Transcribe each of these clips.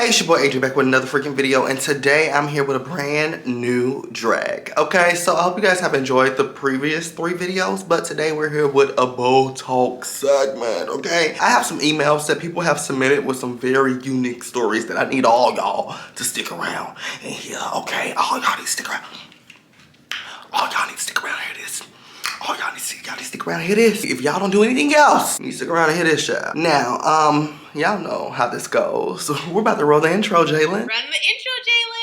Hey, it's your boy Adrian back with another freaking video, and today I'm here with a brand new drag. Okay, so I hope you guys have enjoyed the previous 3 videos, but today we're here with a Boetalks segment. Okay, I have some emails that people have submitted with some very unique stories that I need all y'all to stick around and hear. Okay, all y'all need to stick around. All y'all need to stick around and hear this. Oh, y'all need to stick around and hear this. If y'all don't do anything else, you stick around and hear this shit. Now, y'all know how this goes. So we're about to roll the intro, Jalen. Run the intro, Jalen.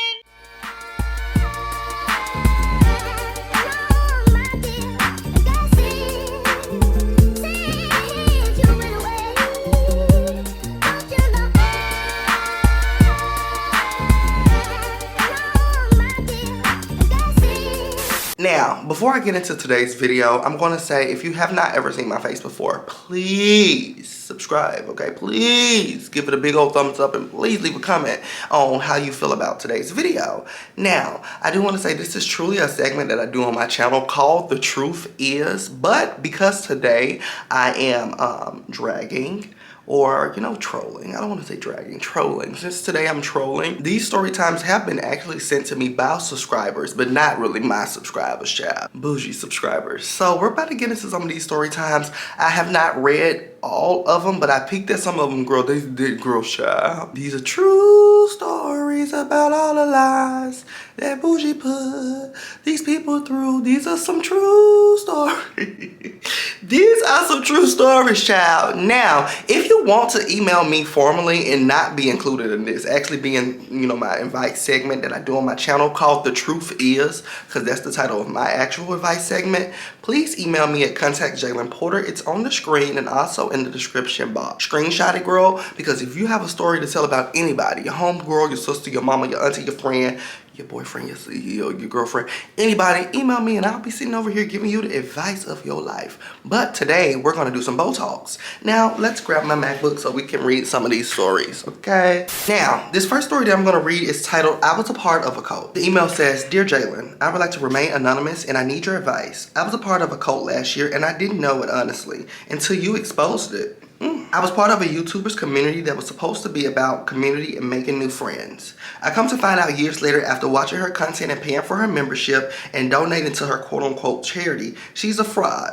Now, before I get into today's video, I'm going to say if you have not ever seen my face before, please subscribe, okay? Please give it a big old thumbs up and please leave a comment on how you feel about today's video. Now, I do want to say this is truly a segment that I do on my channel called The Truth Is, but because today I am dragging, or, you know, trolling. I don't want to say dragging, trolling. Since today I'm trolling, these story times have been actually sent to me by subscribers, but not really my subscribers, child. Bougie subscribers. So we're about to get into some of these story times. I have not read all of them, but I peeked at some of them, girl. They did, girl, child. These are true stories about all the lies that Bougie put these people through. These are some true stories. These are some true stories, child. Now, if you want to email me formally and not be included in this, actually be in, you know, my invite segment that I do on my channel called The Truth Is, because that's the title of my actual advice segment, please email me at Contact Jalen Porter. It's on the screen and also in the description box. Screenshot it, girl, because if you have a story to tell about anybody, your homegirl, your sister, your mama, your auntie, your friend, your boyfriend, your girlfriend, anybody, email me and I'll be sitting over here giving you the advice of your life. But today we're gonna do some Boetalks. Now let's grab my MacBook so we can read some of these stories, okay? Now, this first story that I'm gonna read is titled, I Was a Part of a Cult. The email says, Dear Jalen, I would like to remain anonymous and I need your advice. I was a part of a cult last year and I didn't know it honestly until you exposed it. I was part of a YouTuber's community that was supposed to be about community and making new friends. I come to find out years later after watching her content and paying for her membership and donating to her quote-unquote charity, she's a fraud.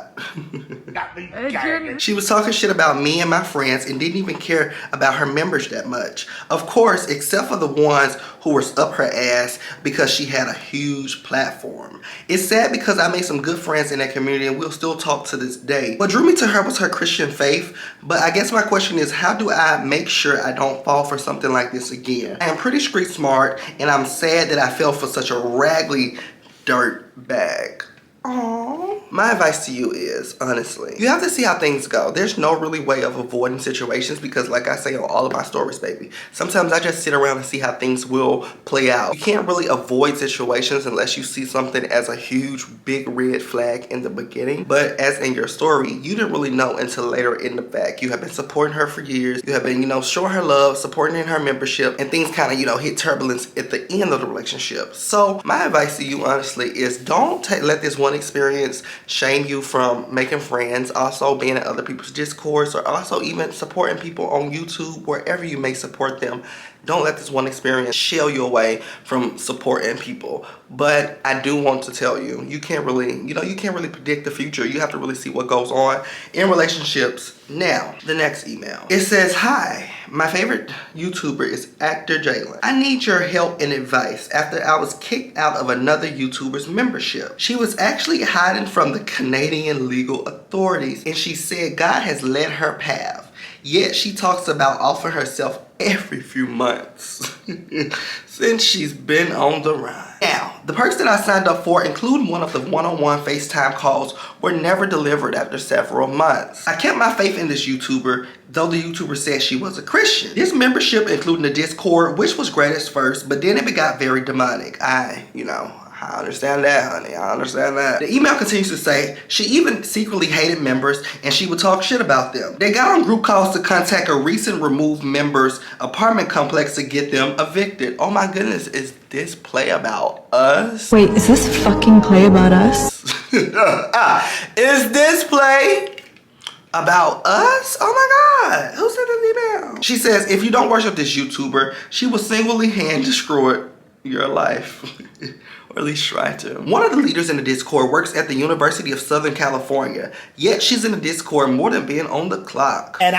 She was talking shit about me and my friends and didn't even care about her members that much. Of course, except for the ones who were up her ass because she had a huge platform. It's sad because I made some good friends in that community and we'll still talk to this day. What drew me to her was her Christian faith, but I guess my question is, how do I make sure I don't fall for something like this again? I am pretty street smart and I'm sad that I fell for such a raggedy dirt bag. Aww. My advice to you is, honestly, you have to see how things go. There's no really way of avoiding situations because like I say on all of my stories, baby, sometimes I just sit around and see how things will play out. You can't really avoid situations unless you see something as a huge, big red flag in the beginning. But as in your story, you didn't really know until later in the fact. You have been supporting her for years. You have been, you know, showing her love, supporting in her membership, and things kind of, you know, hit turbulence at the end of the relationship. So my advice to you, honestly, is don't let this one experience shame you from making friends, also being in other people's discourse, or also even supporting people on YouTube, wherever you may support them. Don't let this one experience shield you away from supporting people. But I do want to tell you, you can't really, you know, you can't really predict the future. You have to really see what goes on in relationships. Now, the next email. It says, hi, my favorite YouTuber is actor Jalen. I need your help and advice after I was kicked out of another YouTuber's membership. She was actually hiding from the Canadian legal authorities and she said God has led her path. Yet she talks about offering herself every few months since she's been on the run. Now, the perks that I signed up for, including one of the one-on-one FaceTime calls, were never delivered after several months. I kept my faith in this YouTuber, though the YouTuber said she was a Christian. This membership, including the Discord, which was great at first, but then it got very demonic. I understand that, honey. I understand that. The email continues to say, she even secretly hated members and she would talk shit about them. They got on group calls to contact a recent removed member's apartment complex to get them evicted. Oh my goodness, is this play about us? Wait, is this fucking play about us? Is this play About us? Oh my God. Who sent this email? She says, if you don't worship this YouTuber, she will singularly hand destroy your life. Or at least try to. One of the leaders in the Discord works at the University of Southern California. Yet she's in the Discord more than being on the clock. And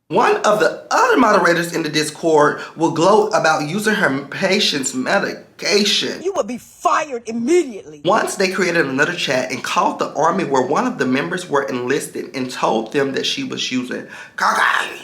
One of the other moderators in the Discord will gloat about using her patient's medication. You will be fired immediately. Once they created another chat and called the army where one of the members were enlisted and told them that she was using cocaine.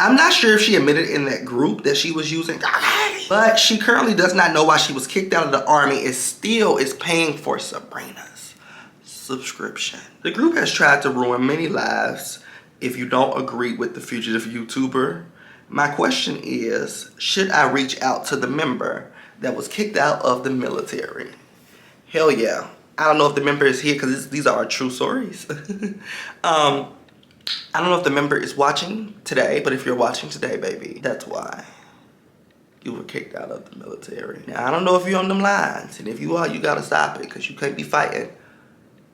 I'm not sure if she admitted in that group that she was using cocaine, but she currently does not know why she was kicked out of the army and still is paying for Sabrina's subscription. The group has tried to ruin many lives. If you don't agree with the Fugitive YouTuber, my question is, should I reach out to the member that was kicked out of the military? Hell yeah. I don't know if the member is here because these are our true stories. I don't know if the member is watching today, but if you're watching today, baby, that's why you were kicked out of the military. Now, I don't know if you're on them lines, and if you are, you gotta stop it, because you can't be fighting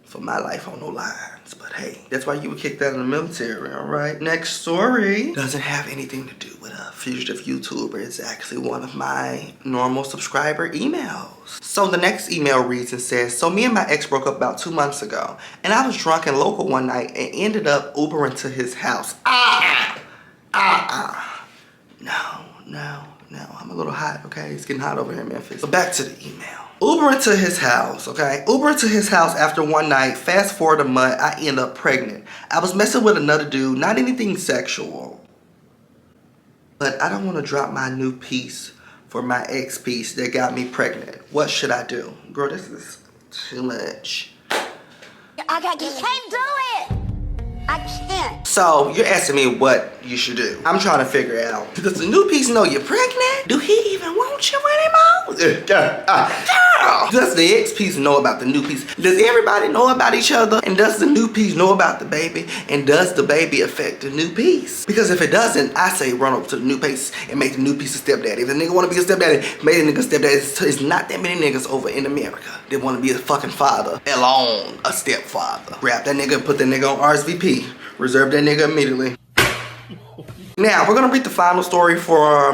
for my life on no lines. But hey, that's why you were kicked out of the military, all right? Next story doesn't have anything to do with a Fugitive YouTuber. It's actually one of my normal subscriber emails. So the next email reads and says, so me and my ex broke up about 2 months ago, and I was drunk and local one night and ended up Ubering to his house. No, I'm a little hot, okay? It's getting hot over here in Memphis. So back to the email. Ubering to his house, okay? Ubering to his house after one night, fast forward a month, I end up pregnant. I was messing with another dude, not anything sexual. But I don't want to drop my new piece for my ex piece that got me pregnant. What should I do? Girl, this is too much. You can't do it! I can't. So, you're asking me what you should do. I'm trying to figure out. Does the new piece know you're pregnant? Do he even want you anymore? Girl! Does the ex piece know about the new piece? Does everybody know about each other? And does the new piece know about the baby? And does the baby affect the new piece? Because if it doesn't, I say run over to the new piece and make the new piece a stepdaddy. If the nigga wanna be a stepdaddy, make the nigga a stepdaddy. It's not that many niggas over in America that wanna be a fucking father, let alone a stepfather. Grab that nigga and put that nigga on RSVP. Reserve that nigga immediately. Now, we're gonna read the final story for,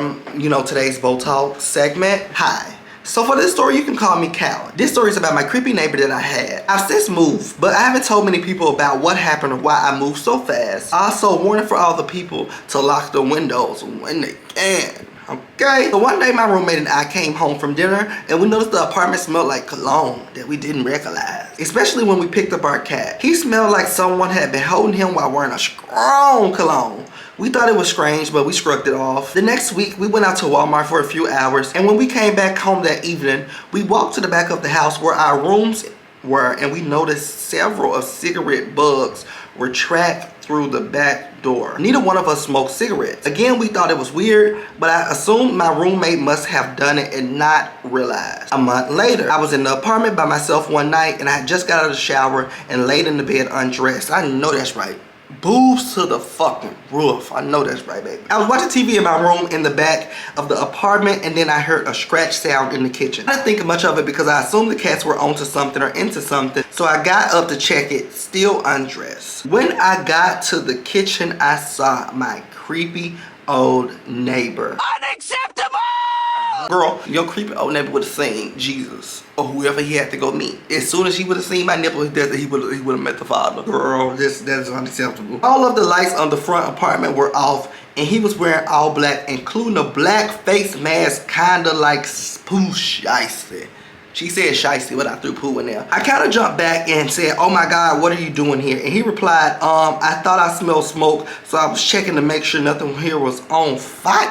today's Boetalks segment. Hi. So for this story, you can call me Cal. This story is about my creepy neighbor that I had. I've since moved, but I haven't told many people about what happened or why I moved so fast. Also, warning for all the people to lock the windows when they can. Okay? So one day my roommate and I came home from dinner and we noticed the apartment smelled like cologne that we didn't recognize. Especially when we picked up our cat. He smelled like someone had been holding him while wearing a strong cologne. We thought it was strange, but we shrugged it off. The next week, we went out to Walmart for a few hours, and when we came back home that evening, we walked to the back of the house where our rooms were, and we noticed several of cigarette bugs were tracked through the back door. Neither one of us smoked cigarettes. Again, we thought it was weird, but I assumed my roommate must have done it and not realized. A month later, I was in the apartment by myself one night, and I had just got out of the shower and laid in the bed undressed. I know that's right. Boobs to the fucking roof. I know that's right, baby. I was watching TV in my room in the back of the apartment, and then I heard a scratch sound in the kitchen. I didn't think much of it because I assumed the cats were onto something or into something, so I got up to check it, still undressed. When I got to the kitchen, I saw my creepy old neighbor. unacceptable! Girl, your creepy old neighbor would have seen Jesus or whoever he had to go meet. As soon as he would have seen my nipple, he would have met the Father. Girl, that is unacceptable. All of the lights on the front apartment were off, and he was wearing all black, including a black face mask, kinda like poo shiesty. She said shiesty, but I threw poo in there. I kind of jumped back and said, oh my God, what are you doing here? And he replied, I thought I smelled smoke, so I was checking to make sure nothing here was on fire.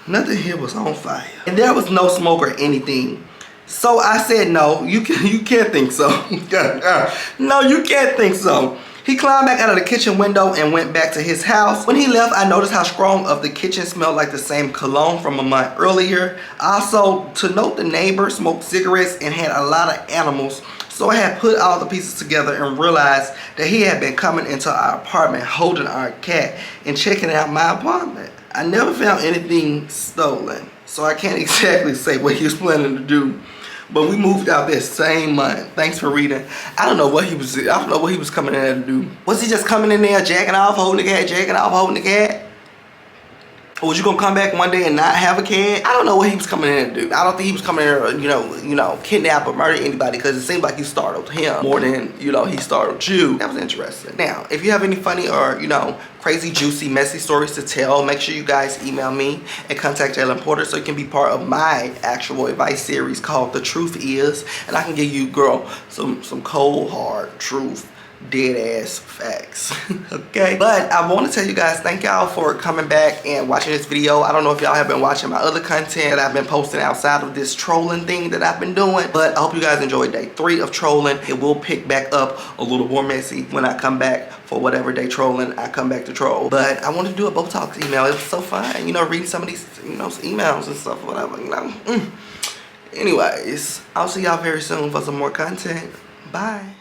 Nothing here was on fire. And there was no smoke or anything. So I said, no, you can't think so. No, you can't think so. He climbed back out of the kitchen window and went back to his house. When he left, I noticed how strong of the kitchen smelled like the same cologne from a month earlier. Also, to note, the neighbor smoked cigarettes and had a lot of animals. So I had put all the pieces together and realized that he had been coming into our apartment holding our cat and checking out my apartment. I never found anything stolen, so I can't exactly say what he was planning to do But we moved out this same month. Thanks for reading. I don't know what he was coming in there to do. Was he just coming in there jacking off, holding the cat, jacking off, holding the cat? Or was you gonna come back one day and not have a cat? I don't know what he was coming in to do. I don't think he was coming in, you know, kidnap or murder anybody, because it seemed like you startled him more than, he startled you. That was interesting. Now, if you have any funny or, crazy, juicy, messy stories to tell, make sure you guys email me and contact Jalen Porter so you can be part of my actual advice series called The Truth Is, and I can give you, girl, some cold, hard truth. Dead ass facts. Okay, but I want to tell you guys thank y'all for coming back and watching this video. I don't know if y'all have been watching my other content that I've been posting outside of this trolling thing that I've been doing, but I hope you guys enjoyed day 3 of trolling. It will pick back up a little more messy when I come back for whatever day trolling I come back to troll. But I want to do a Boetalks email. It was so fun, reading some of these emails and stuff, whatever. Anyways, I'll see y'all very soon for some more content. Bye.